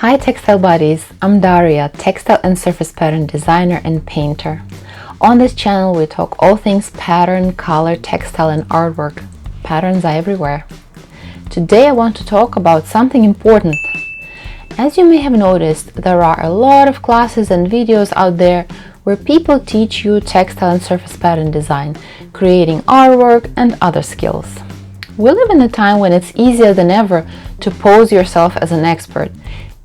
Hi textile buddies, I'm Daria, textile and surface pattern designer and painter. On this channel we talk all things pattern, color, textile and artwork. Patterns are everywhere. Today I want to talk about something important. As you may have noticed, there are a lot of classes and videos out there where people teach you textile and surface pattern design, creating artwork and other skills. We live in a time when it's easier than ever to pose yourself as an expert.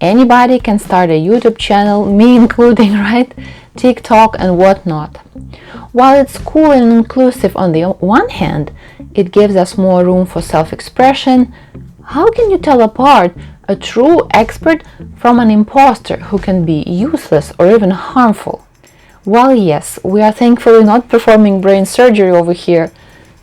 Anybody can start a YouTube channel, me including, right? TikTok and whatnot. While it's cool and inclusive on the one hand, it gives us more room for self-expression. How can you tell apart a true expert from an imposter who can be useless or even harmful? Well, yes, we are thankfully not performing brain surgery over here,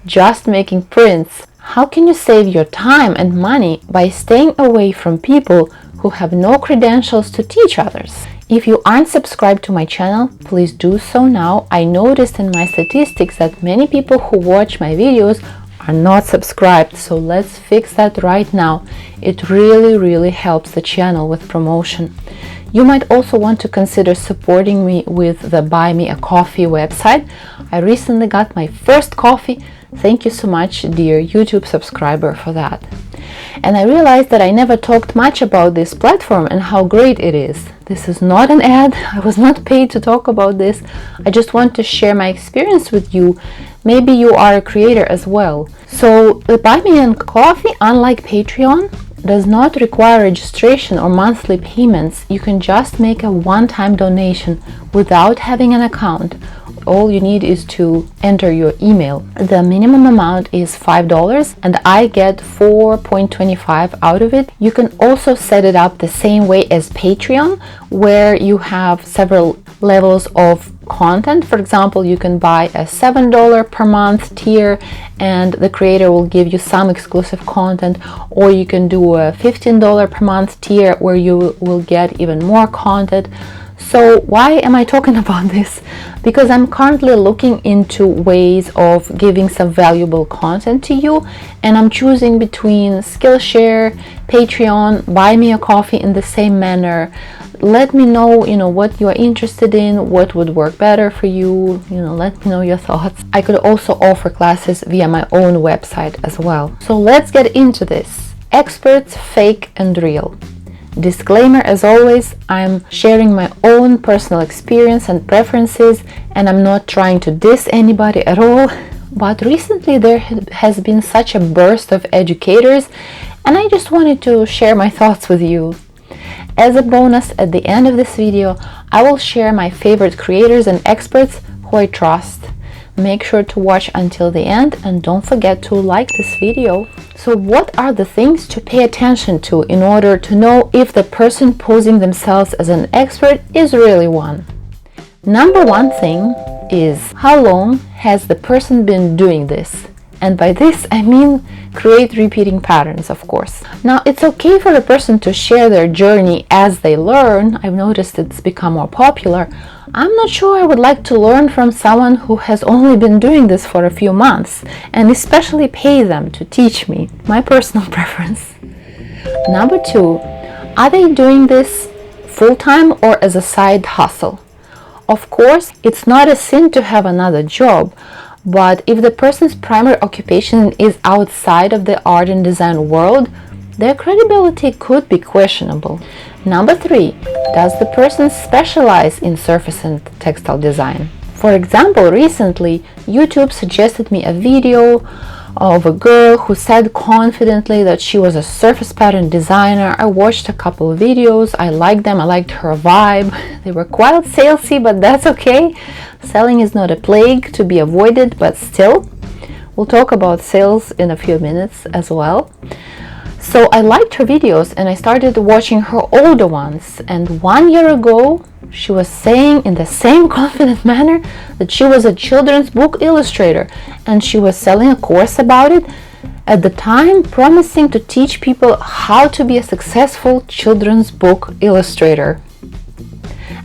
just making prints. How can you save your time and money by staying away from people who have no credentials to teach others? If you aren't subscribed to my channel, please do so now. I noticed in my statistics that many people who watch my videos are not subscribed, so let's fix that right now. It really helps the channel with promotion. You might also want to consider supporting me with the Buy Me a Coffee website. I recently got my first coffee. Thank you so much, dear YouTube subscriber, for that. And I realized that I never talked much about this platform and how great it is. This is not an ad. I was not paid to talk about this. I just want to share my experience with you. Maybe you are a creator as well. So the Buy Me a Coffee, unlike Patreon, does not require registration or monthly payments. You can just make a one-time donation without having an account. All you need is to enter your email. The minimum amount is $5 and I get 4.25 out of it. You can also set it up the same way as Patreon, where you have several levels of content. For example, you can buy a $7 per month tier and the creator will give you some exclusive content, or you can do a $15 per month tier where you will get even more content. So why am I talking about this? Because I'm currently looking into ways of giving some valuable content to you, and I'm choosing between Skillshare, Patreon, Buy Me a Coffee in the same manner. Let me know, what you are interested in, what would work better for you, let me know your thoughts. I could also offer classes via my own website as well. So let's get into this. Experts, fake and real. Disclaimer, as always, I'm sharing my own personal experience and preferences, and I'm not trying to diss anybody at all. But recently there has been such a burst of educators, and I just wanted to share my thoughts with you. As a bonus, at the end of this video, I will share my favorite creators and experts who I trust. Make sure to watch until the end and don't forget to like this video. So what are the things to pay attention to in order to know if the person posing themselves as an expert is really one? Number one thing is, how long has the person been doing this? And by this I mean create repeating patterns, of course. Now, it's okay for a person to share their journey as they learn. I've noticed it's become more popular. I'm not sure I would like to learn from someone who has only been doing this for a few months, and especially pay them to teach me. My personal preference. Number two, are they doing this full-time or as a side hustle? Of course, it's not a sin to have another job, but if the person's primary occupation is outside of the art and design world, their credibility could be questionable. Number three, does the person specialize in surface and textile design? For example, recently YouTube suggested me a video of a girl who said confidently that she was a surface pattern designer. I watched a couple of videos. I liked them. I liked her vibe. They were quite salesy, but that's okay. Selling is not a plague to be avoided, but still. We'll talk about sales in a few minutes as well. So I liked her videos and I started watching her older ones. And 1 year ago, she was saying in the same confident manner that she was a children's book illustrator and she was selling a course about it, at the time promising to teach people how to be a successful children's book illustrator.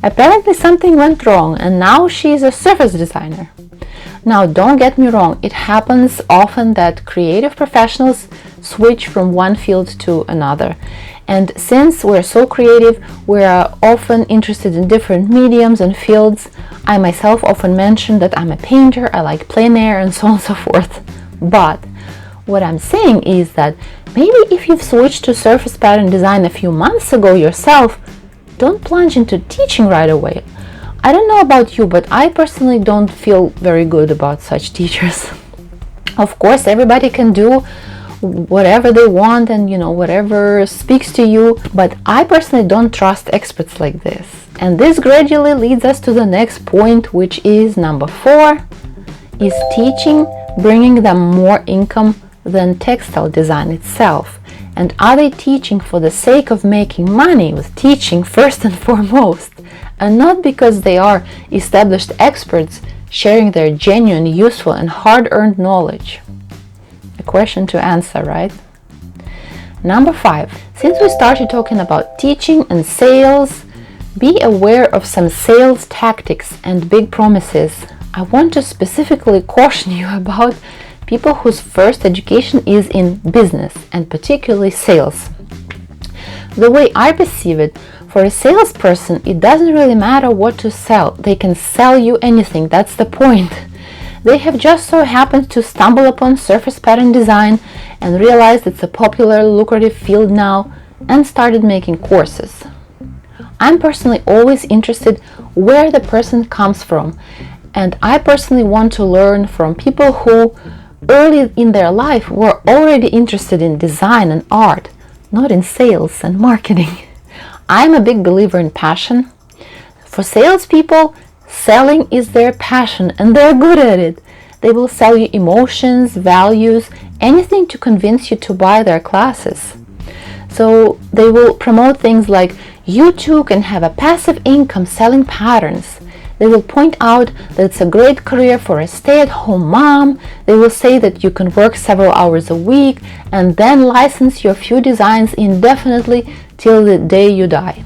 Apparently something went wrong and now she is a surface designer. Now, don't get me wrong, it happens often that creative professionals switch from one field to another. And since we're so creative, we are often interested in different mediums and fields. I myself often mention that I'm a painter, I like plein air, and so on and so forth. But what I'm saying is that maybe if you've switched to surface pattern design a few months ago yourself, don't plunge into teaching right away. I don't know about you, but I personally don't feel very good about such teachers. Of course, everybody can do whatever they want and whatever speaks to you, but I personally don't trust experts like this. And this gradually leads us to the next point, which is number 4. Is teaching bringing them more income than textile design itself? And are they teaching for the sake of making money with teaching first and foremost, and not because they are established experts sharing their genuine, useful, and hard-earned knowledge? A question to answer, right? Number 5. Since we started talking about teaching and sales, be aware of some sales tactics and big promises. I want to specifically caution you about people whose first education is in business, and particularly sales. The way I perceive it, for a salesperson, it doesn't really matter what to sell. They can sell you anything, that's the point. They have just so happened to stumble upon surface pattern design and realized it's a popular, lucrative field now and started making courses. I'm personally always interested where the person comes from, and I personally want to learn from people who early in their life were already interested in design and art, not in sales and marketing. I'm a big believer in passion. For salespeople, selling is their passion and they're good at it. They will sell you emotions, values, anything to convince you to buy their classes. So they will promote things like you too can have a passive income selling patterns. They will point out that it's a great career for a stay-at-home mom. They will say that you can work several hours a week and then license your few designs indefinitely till the day you die.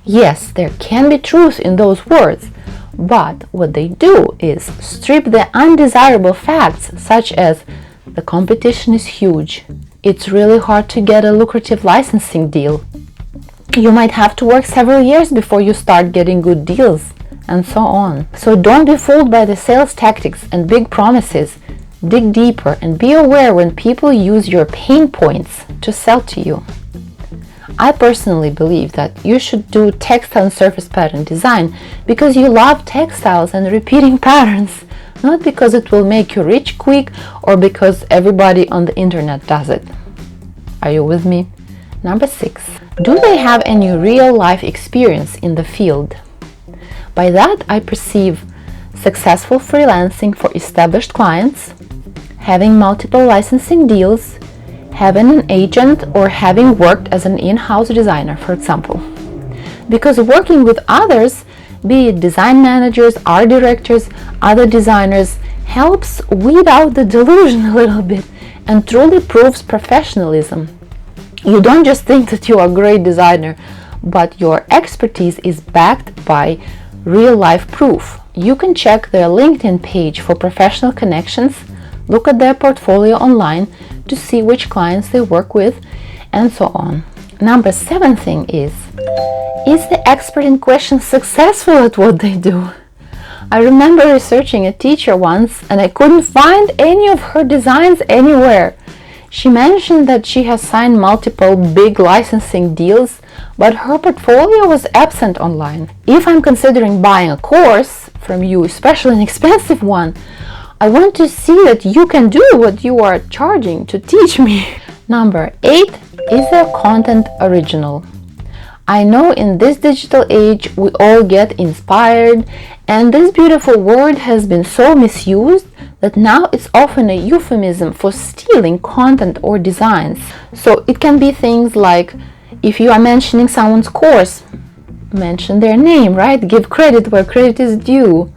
Yes, there can be truth in those words, but what they do is strip the undesirable facts, such as the competition is huge, it's really hard to get a lucrative licensing deal, you might have to work several years before you start getting good deals, and so on. So don't be fooled by the sales tactics and big promises. Dig deeper and be aware when people use your pain points to sell to you. I personally believe that you should do textile and surface pattern design because you love textiles and repeating patterns, not because it will make you rich quick or because everybody on the internet does it. Are you with me? Number 6. Do they have any real-life experience in the field? By that, I perceive successful freelancing for established clients, having multiple licensing deals, having an agent, or having worked as an in-house designer, for example. Because working with others, be it design managers, art directors, other designers, helps weed out the delusion a little bit and truly proves professionalism. You don't just think that you are a great designer, but your expertise is backed by real-life proof. You can check their LinkedIn page for professional connections, look at their portfolio online to see which clients they work with, and so on. Number 7 thing is the expert in question successful at what they do? I remember researching a teacher once and I couldn't find any of her designs anywhere. She mentioned that she has signed multiple big licensing deals, but her portfolio was absent online. If I'm considering buying a course from you, especially an expensive one, I want to see that you can do what you are charging to teach me. Number 8, is their content original? I know in this digital age we all get inspired, and this beautiful word has been so misused that now it's often a euphemism for stealing content or designs. So it can be things like, if you are mentioning someone's course, mention their name, right? Give credit where credit is due.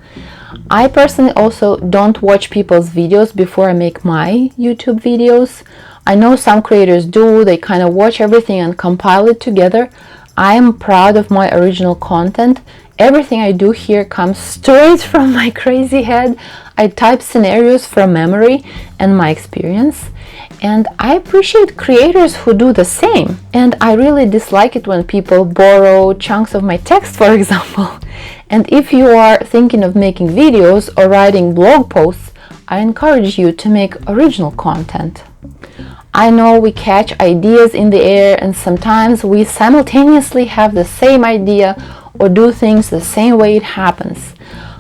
I personally also don't watch people's videos before I make my YouTube videos. I know some creators do, they kind of watch everything and compile it together. I am proud of my original content. Everything I do here comes straight from my crazy head. I type scenarios from memory and my experience, and I appreciate creators who do the same. And I really dislike it when people borrow chunks of my text, for example. And if you are thinking of making videos or writing blog posts, I encourage you to make original content. I know we catch ideas in the air, and sometimes we simultaneously have the same idea or do things the same way it happens.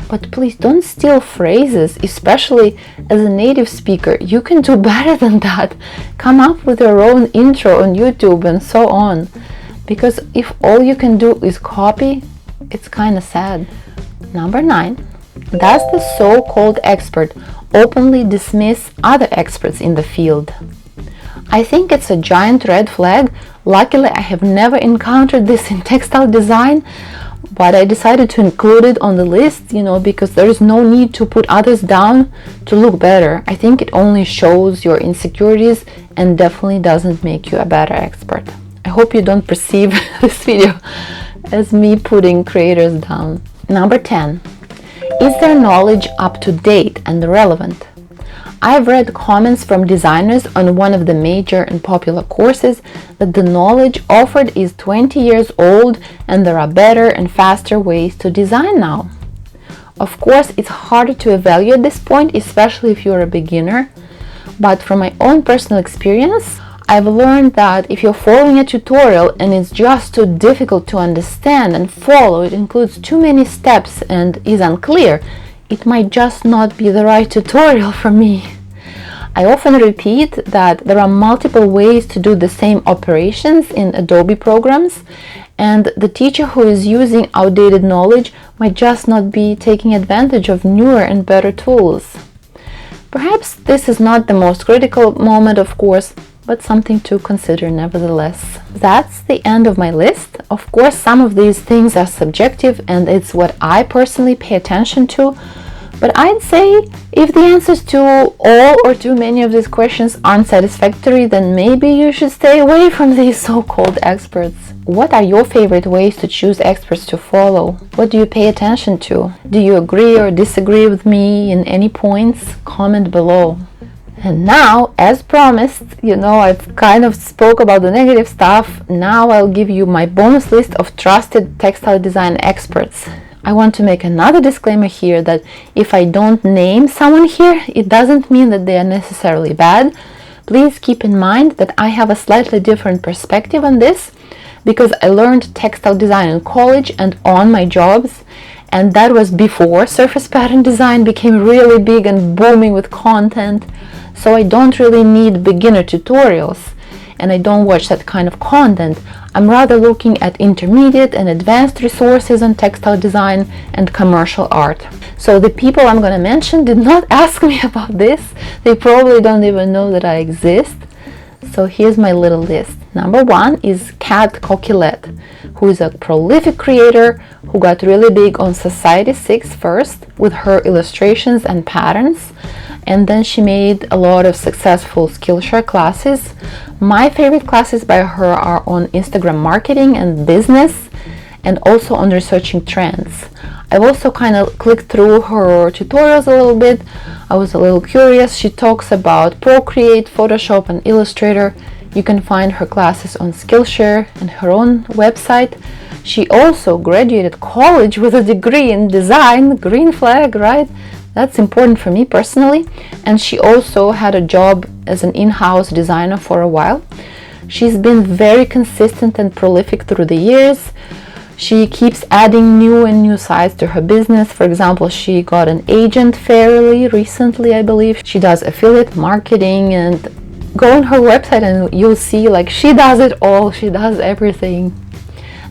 But please don't steal phrases, especially as a native speaker. You can do better than that. Come up with your own intro on YouTube and so on. Because if all you can do is copy, it's kind of sad. Number 9. Does the so-called expert openly dismiss other experts in the field? I think it's a giant red flag. Luckily, I have never encountered this in textile design, but I decided to include it on the list, because there is no need to put others down to look better. I think it only shows your insecurities and definitely doesn't make you a better expert. I hope you don't perceive this video as me putting creators down. Number 10. Is their knowledge up to date and relevant? I've read comments from designers on one of the major and popular courses that the knowledge offered is 20 years old and there are better and faster ways to design now. Of course, it's harder to evaluate this point, especially if you're a beginner, but from my own personal experience, I've learned that if you're following a tutorial and it's just too difficult to understand and follow, it includes too many steps and is unclear, it might just not be the right tutorial for me. I often repeat that there are multiple ways to do the same operations in Adobe programs, and the teacher who is using outdated knowledge might just not be taking advantage of newer and better tools. Perhaps this is not the most critical moment, of course, but something to consider nevertheless. That's the end of my list. Of course, some of these things are subjective and it's what I personally pay attention to, but I'd say if the answers to all or too many of these questions aren't satisfactory, then maybe you should stay away from these so-called experts. What are your favorite ways to choose experts to follow? What do you pay attention to? Do you agree or disagree with me in any points? Comment below. And now, as promised, I've kind of spoke about the negative stuff. Now I'll give you my bonus list of trusted textile design experts. I want to make another disclaimer here that if I don't name someone here, it doesn't mean that they are necessarily bad. Please keep in mind that I have a slightly different perspective on this because I learned textile design in college and on my jobs, and that was before surface pattern design became really big and booming with content. So I don't really need beginner tutorials and I don't watch that kind of content. I'm rather looking at intermediate and advanced resources on textile design and commercial art. So the people I'm going to mention did not ask me about this. They probably don't even know that I exist. So here's my little list. Number 1 is Kat Coquillette, who is a prolific creator who got really big on Society 6 first with her illustrations and patterns, and then she made a lot of successful Skillshare classes. My favorite classes by her are on Instagram marketing and business, and also on researching trends. I've also kind of clicked through her tutorials a little bit. I was a little curious. She talks about Procreate, Photoshop, and Illustrator. You can find her classes on Skillshare and her own website. She also graduated college with a degree in design, green flag, right? That's important for me personally. And she also had a job as an in-house designer for a while. She's been very consistent and prolific through the years. She keeps adding new sides to her business. For example, she got an agent fairly recently, I believe. She does affiliate marketing, and go on her website and you'll see she does it all. She does everything.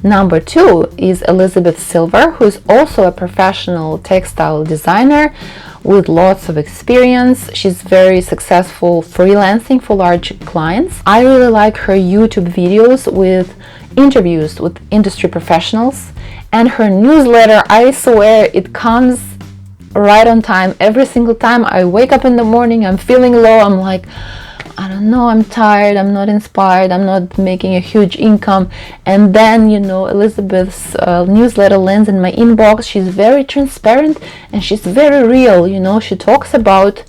Number 2 is Elizabeth Silver, who is also a professional textile designer with lots of experience. She's very successful freelancing for large clients. I really like her YouTube videos with interviews with industry professionals, and her newsletter, I swear it comes right on time. Every single time I wake up in the morning, I'm feeling low, I'm like, I don't know, I'm tired, I'm not inspired, I'm not making a huge income. And then, you know, Elizabeth's newsletter lands in my inbox. She's very transparent and she's very real. You know, she talks about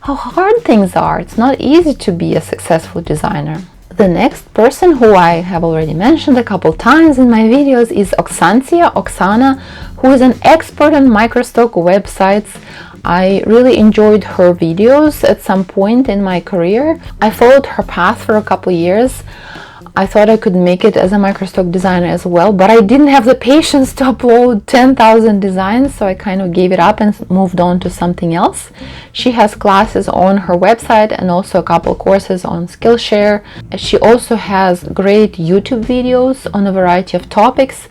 how hard things are. It's not easy to be a successful designer. The next person, who I have already mentioned a couple times in my videos, is Oksana, who is an expert on microstock websites. I really enjoyed her videos at some point in my career. I followed her path for a couple years. I thought I could make it as a microstock designer as well, but I didn't have the patience to upload 10,000 designs, so I kind of gave it up and moved on to something else. She has classes on her website and also a couple courses on Skillshare. She also has great YouTube videos on a variety of topics,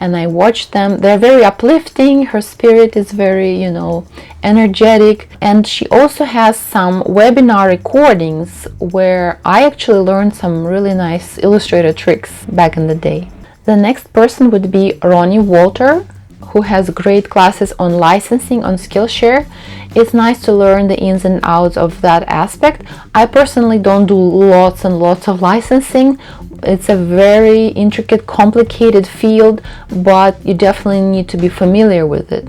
and I watched them. They're very uplifting. Her spirit is very, you know, energetic. And she also has some webinar recordings where I actually learned some really nice illustrator tricks back in the day. The next person would be Ronnie Walter, who has great classes on licensing on Skillshare. It's nice to learn the ins and outs of that aspect. I personally don't do lots and lots of licensing. It's a very intricate, complicated field, but you definitely need to be familiar with it.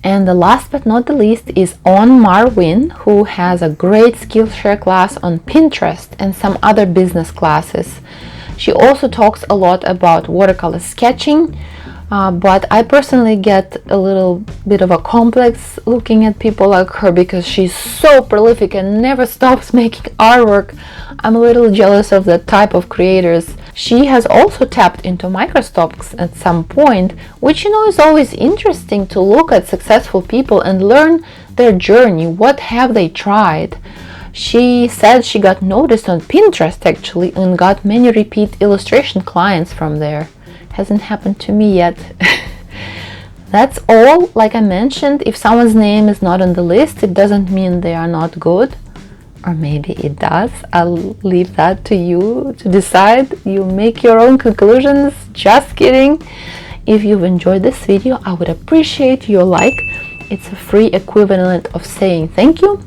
And the last but not the least is On Marwin, who has a great Skillshare class on Pinterest and some other business classes. She also talks a lot about watercolor sketching, but I personally get a little bit of a complex looking at people like her because she's so prolific and never stops making artwork. I'm a little jealous of that type of creators. She has also tapped into microstocks at some point, which, you know, is always interesting to look at successful people and learn their journey. What have they tried? She said she got noticed on Pinterest actually and got many repeat illustration clients from there. Hasn't happened to me yet. That's all. Like I mentioned, if someone's name is not on the list, it doesn't mean they are not good. Or maybe it does. I'll leave that to you to decide. You make your own conclusions. Just kidding. If you've enjoyed this video, I would appreciate your like. It's a free equivalent of saying thank you.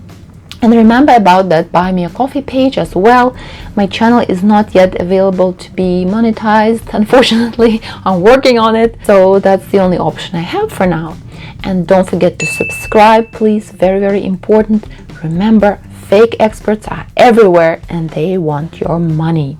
And remember about that Buy Me a Coffee page as well. My channel is not yet available to be monetized, unfortunately. I'm working on it, so that's the only option I have for now. And don't forget to subscribe, please. Very, very important. Remember, fake experts are everywhere and they want your money.